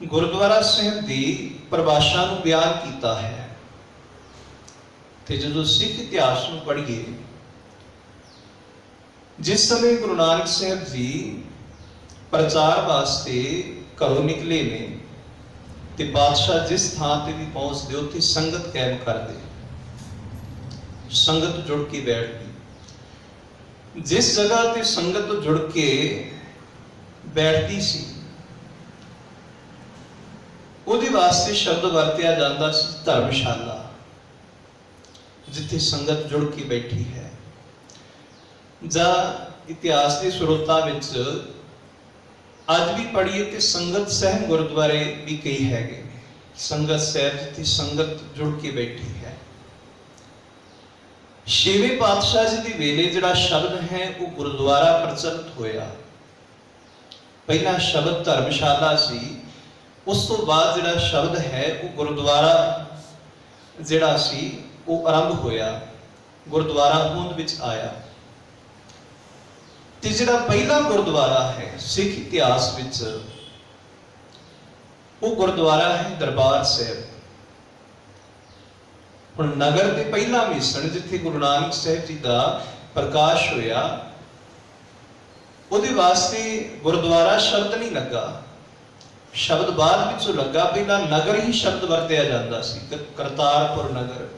गुरुद्वारा साहिब दी परिभाषा नूं बयान कीता है। ते जदों सिख इतिहास नूं पढ़िए, जिस समय गुरु नानक साहिब जी प्रचार वास्ते घरों निकले ने ते बादशाह जिस थां ते भी पहुंचते उत्थे संगत कायम करदे, संगत जुड़ के बैठदी। जिस जगह ते संगत जुड़ के बैठती सी उहदे वास्ते शब्द वरतिया जाता सी धर्मशाला, जिथे संगत जुड़ के बैठी है। जा इतिहास के स्रोतां विच अज भी पढ़िए तो संगत सहन गुरुद्वारे भी कई है, संगत साहिब जिथे संगत जुड़ के बैठी है। छेवें पातशाह जी के वेले जिहड़ा शब्द है वो गुरुद्वारा प्रचलित होया। पहला शब्द धर्मशाला सी, उस तो बाद जिहड़ा शब्द है वो गुरुद्वारा जिहड़ा सी वो आरंभ होया, गुरुद्वारा होंद विच आया। ते जिहड़ा पहला गुरुद्वारा है सिख इतिहास विच वो गुरुद्वारा है दरबार साहिब। हुण नगर के पहला मिसण जिथे गुरु नानक साहिब जी का प्रकाश होया, उहदे वास्ते गुरुद्वारा शब्द नहीं लगा, शब्द बाद विचों लगा। पहला नगर ही शब्द वरतिया जाता सी, करतारपुर नगर,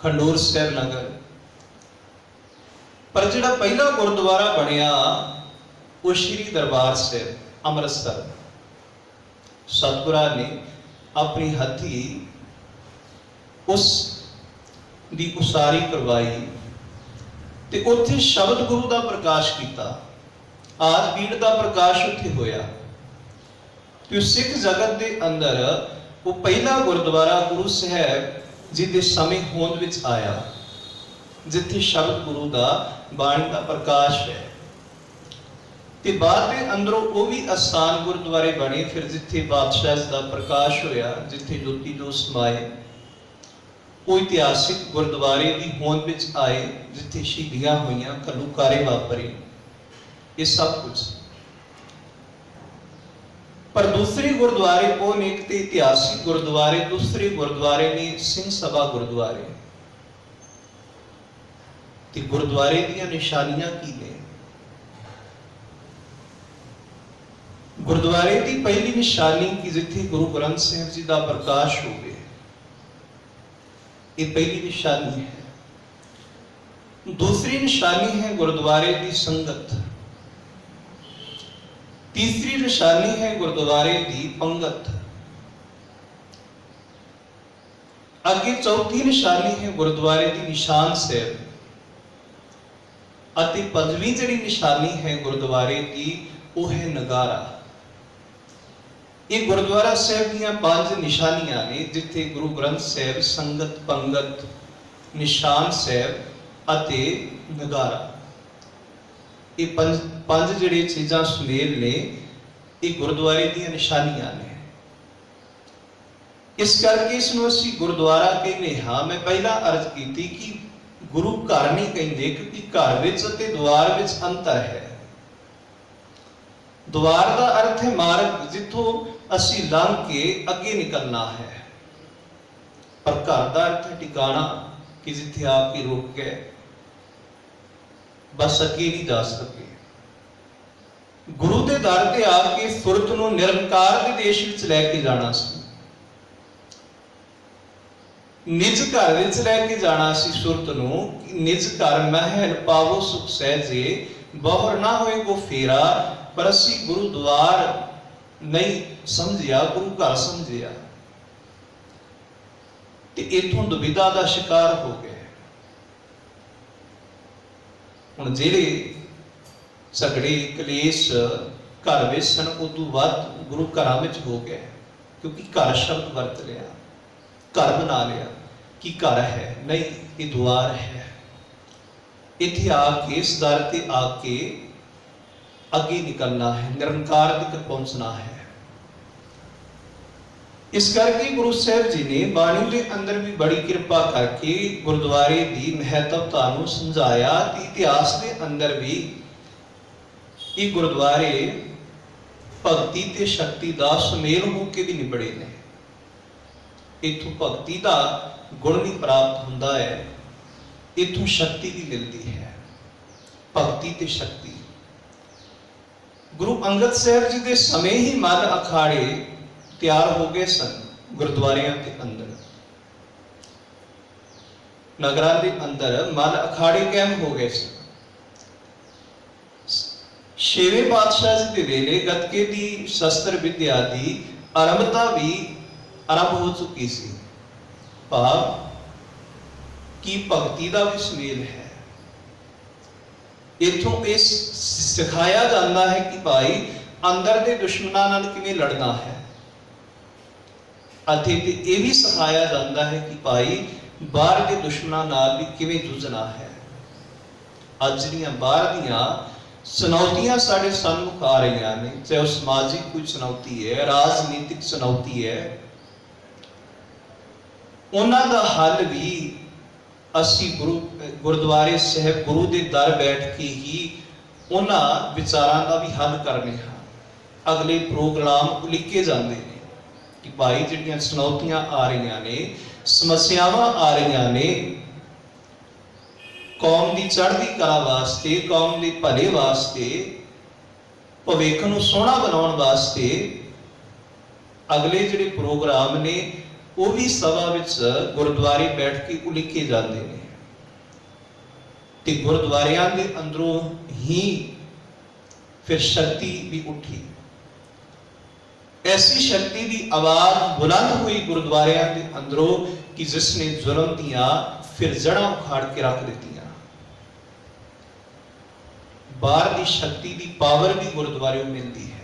खंडूर साहिब नगर। पर जिहड़ा पहला गुरुद्वारा बनिया वो श्री दरबार साहिब अमृतसर। सतगुरां ने अपनी हथी उस दी उसारी करवाई ते उत्थे शब्द गुरु का प्रकाश किया। आद पीड़ का प्रकाश उत्थे होया। तो सिख जगत के अंदर वो पहला गुरुद्वारा गुरु साहिब जी के समय होंद विच आया, जिथे शब्द गुरु का बाणी का प्रकाश है। ते बाद के अंदरों वो भी अस्थान गुरुद्वारे बने, फिर जिथे बादशाह का प्रकाश होया, जिथे ज्योति जो समाए, वो इतिहासिक गुरुद्वारे की होंद विच आए, जिथे शहीदियां हुईयां, घल्लूकारे वापरे, ये सब कुछ। पर दूसरे गुरुद्वारे वो ने, एक इतिहासिक गुरुद्वारे, दूसरे गुरुद्वारे ने सिंह सभा गुरुद्वारे। ते गुरुद्वारे दी निशानियां की ने? गुरुद्वारे की पहली निशानी की जिथे गुरु ग्रंथ साहिब जी का प्रकाश हो गए, ये पहली निशानी है। दूसरी निशानी है गुरुद्वारे की संगत। तीसरी निशानी है गुरुद्वारे की पंगत। आगे चौथी निशानी है गुरुद्वारे की निशान साहिब। अति पंजवीं जिहड़ी निशानी है गुरुद्वारे की वो है नगारा। ये गुरुद्वारा साहिब दीयां 5 निशानियां ने, जिथे गुरु ग्रंथ साहिब, संगत, पंगत, निशान साहिब अते नगारा, ये पंज जिहड़ी चीज़ां सुमेल ने, ये गुरुद्वारे दीयां निशानियां ने। इस करके इसनूं असीं गुरुद्वारा कहने हाँ। मैं पहला अर्ज की कि गुरु घर नहीं कहते, क्योंकि घर विच अते द्वार विच अंतर है। द्वार का अर्थ है मार्ग, जिथों असी लंघ के अगे निकलना है। पर घर का अर्थ है ठिकाना, कि जिथे आपकी रोक गए बस अगे नहीं जा सके। गुरु के दर ते आके सुरत नूं निरंकार के देश विच लैके जाना सी, निज घर विच लैके जाना सी सुरत नूं। निज घर महल पावो सुख सहजे, बहुर ना होए गो फेरा। पर असी गुरुद्वार नहीं समझिया, गुरु घर समझिया, ते इथों दुविधा का शिकार हो गए। हुण जिहड़े झगड़े कलेश घर विच सन, उदों वध गुरु घरां विच हो गए, क्योंकि घर शब्द वरत लिया, घर बना लिया कि घर है, नहीं ये द्वार है। इत्थे आके इस दर ते आके आगे निकलना है, निरंकार तक पहुंचना है। इस करके गुरु साहब जी ने बाणी के अंदर भी बड़ी कृपा करके गुरुद्वारे की महत्वता को समझाया। इतिहास के अंदर भी ये गुरुद्वारे भगती ते शक्ति का सुमेल होकर भी निबड़े ने। इथों भगती का गुण भी प्राप्त होता है, इथों शक्ति भी मिलती है। भगती ते शक्ति गुरु अंगद साहब जी के समय ही मन अखाड़े तैयार हो गए सन। गुरुद्वारियां के अंदर नगरां के अंदर मन अखाड़े कायम हो गए सन। छेवें पातशाह जी के वेले गतके की शस्त्र विद्या की आरंभता भी आरंभ हो चुकी सी। भाव की भगती का भी सुमेल है। इथों इस सिखाया जाता है कि भाई अंदर के दुश्मनों नाल किवें लड़ना है, अते यह भी सिखाया जाता है कि भाई बाहर के दुश्मनों नाल भी किवें जूझना है। अज दीयां बाहर दीयां चुनौतियां साडे सन्मुख आ रही ने, चाहे वह समाजिक कोई चुनौती है, राजनीतिक चुनौती है, उन्हां दा हल भी असी गुरुद्वारे साहब गुरु के दर बैठ के ही उन्हां विचारां का भी हल करने हाँ। अगले प्रोग्राम उलिके जाते हैं कि भाई जिहड़ियां चुनौतियां आ रही ने, समस्यावां आ रही ने, कौम की चढ़ती कला वास्ते, कौम के भले वास्ते, भविख नूं सोहना बनाउण वास्ते अगले जिहड़े प्रोग्राम ने वो भी सभा विच गुरुद्वारे बैठ के उलिके जाते हैं। ते गुरुद्वारियां दे अंदरों ही फिर शक्ति भी उठी। ऐसी शक्ति की आवाज बुलंद हुई गुरुद्वारियां दे अंदरों कि जिसने जुल्म दियां फिर जड़ा उखाड़ के रख दित्तियां। बाहर की शक्ति की पावर भी गुरुद्वारे मिलती है।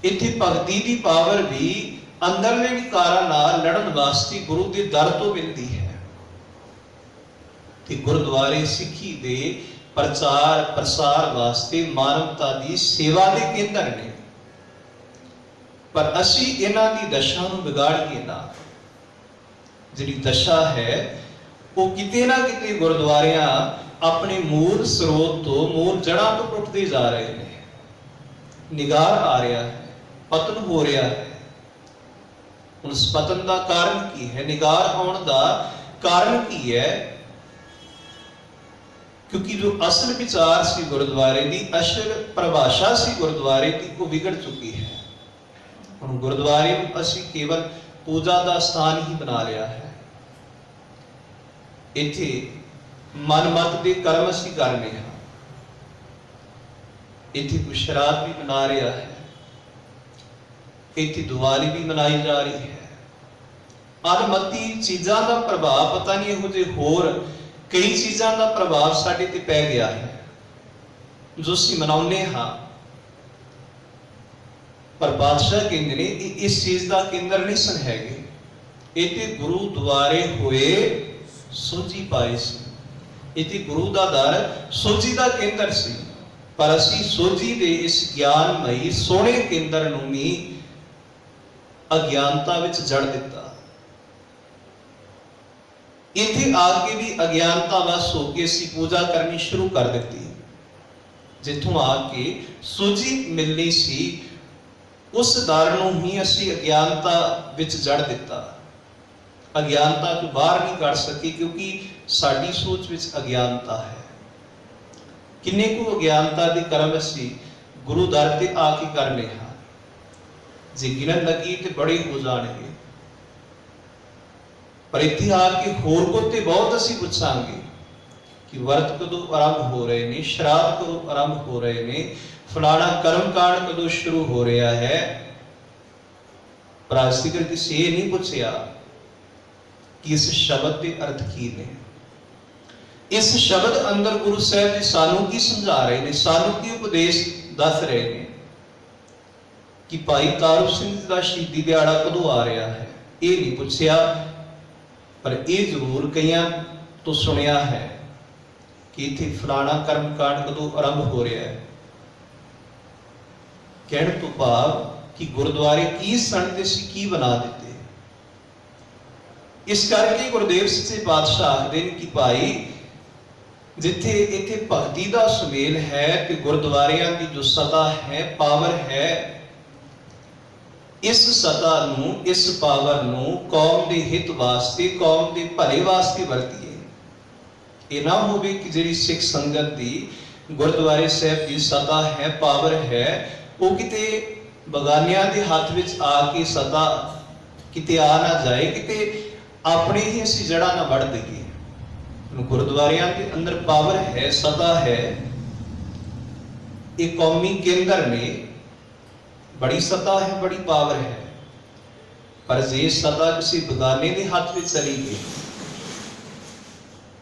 इत्थे भगती की पावर भी अंदरले विकारां नाल लड़न वास्ते गुरु के दर तो मिलती है। ते गुरुद्वारे सिੱਖੀ दे प्रचार प्रसार वास्ते मानवता की सेवा के केंद्र ने। पर असी इन्हां दी दशा नूं बिगाड़ के ना, जिहड़ी दशा है वो किते ना किते गुरुद्वारियां अपने मूल स्रोत तो, मूल जड़ां तो टुटदे जा रहे हैं। निगार आ रहा है, पतन हो रहा है। उस पतन का कारण की है, निगार आने का कारण की है? क्योंकि जो असल विचार सी गुरुद्वारे की, असल परिभाषा सी गुरुद्वारे की, वो बिगड़ चुकी है। हम गुरुद्वारे को असी केवल पूजा का स्थान ही बना लिया है। इत्थे मनमत के कर्म असी करने हैं। इत्थे कोई शराब भी मना रहा है, इत्थे दिवाली भी मनाई जा रही है। अनमती चीज़ों का प्रभाव पता नहीं इहो जिहे होर कई चीज़ों का प्रभाव साडे ते पै गया है जो असीं मनाउने हाँ। पर बादशाह कहते ने इस चीज़ का केंद्र नहीं सन हैगे। इत्थे गुरु द्वारे होए सोझी पाए सी। इत्थे गुरु का दर सोझी का केंद्र सी। पर असीं सोझी दे इस ज्ञानमई सोहणे केंद्र नूं भी अज्ञानता विच जड़ दिता। इत्थे आके भी अज्ञानता वश होके असीं पूजा करनी शुरू कर दी। जिथों आके सूझी मिलनी सी उस दर नूं ही असीं अज्ञानता विच जड़ दिता। अज्ञानता तो बाहर नहीं कर सके क्योंकि साडी सोच विच अज्ञानता है। किन्ने को अज्ञानता के कर्म असीं गुरु दर ते आके करने हाँ। जे गिनन लगी तो बड़े हो जाएंगे। पर इत्थे आके होर को ते बहुत असीं पुछांगे कि वर्त कदों आरंभ हो रहे ने, श्राद्ध कदों आरंभ हो रहे ने, फलाना कर्म कांड कदों शुरू हो रहा है। पर आज तक किसी ये नहीं पूछया कि इस शब्द के अर्थ की ने। इस शब्द अंदर गुरु साहब जी सानू की समझा रहे ने, सानू की उपदेश दस रहे ने कि भाई तारू सिंह का शहीदी दिहाड़ा कदों आ रहा है। ये नहीं पूछया, पर यह जरूर कईयां तो सुनिया है कि इत्थे फलाना कर्म कांड कदों आरंभ हो रहा है। कहने तो भाव कि गुरुद्वारे की सण सी की बना दिते। इस करके गुरुदेव सच्चे पातशाह आखदे ने कि भाई जिथे इथे भगती का सुमेल है कि गुरुद्वारियां की जो सता है, पावर है, इस सता नूं, इस पावर नूं कौम के हित वास्ते, कौम के भले वास्ते वरतीए। ये ना होवे कि जिहड़ी सिख संगत की गुरुद्वारे साहब की सता है, पावर है, वो किते बगानियां दे हाथ विच आके सता किते आ ना जाए, किते अपने ही असीं जड़ा ना वड़ दईए। गुरुद्वारियां के अंदर पावर है, सता है, एक कौमी केंद्र में बड़ी सता है, बड़ी पावर है, पर जे सता किसी बगाने के हाथ में चली गई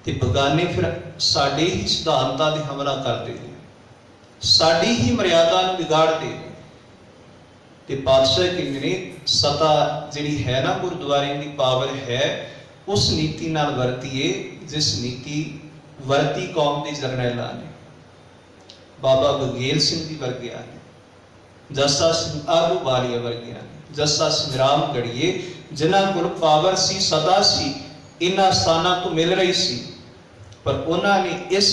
तो बगाने फिर साडे ही सिद्धांतां ते हमला करते हैं, साडी ही मर्यादा नूं बिगाड़ते हैं। ते पातशाह कहंदे ने सता जिहड़ी है ना गुरुद्वारे की पावर है, उस नीति नाल वरतीए जिस नीति वरती कौम के जरनैलां ने। बाबा बघेल सिंह जी वर्गिया ने, जस्सा सिंह आहलूवालिया वर्गिया ने, जस्सा सिंह रामगढ़िए, जिन्हां कोल पावर सी, सता सी, इन्हां स्थानां तो मिल रही सी, पर उन्होंने इस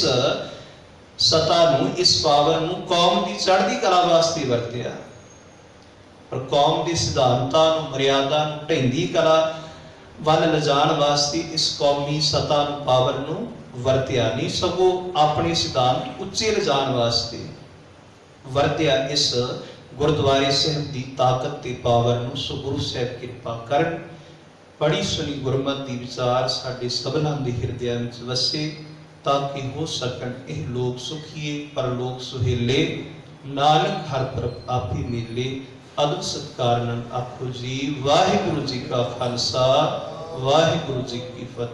सता नूं, इस पावर नूं कौम की चढ़दी कला वास्ते वरतिया, पर कौम के सिद्धांतां नूं, मर्यादा नूं, ढैंदी कला वल लिजाण वास्ते इस कौमी सता नूं, पावर नूं वरतिया नहीं, सगों अपने सिद्धांत उच्चे लिजाण वास्ते वरतिया इस गुरुद्वारे साहब की ताकत ते पावर नूं। सो गुरु साहब किरपा करन, बड़ी सुनी गुरमत दी विचार साडे सबनां दे हिरदियां विच वसे, ताकि हो सकन यह लोक सुखीए परलोक सुहेले, नानक हर प्रभ आपी मेले। अदब सत्कार नाल आखो जी वाहिगुरु जी का खालसा, वाहिगुरु जी की फतेह।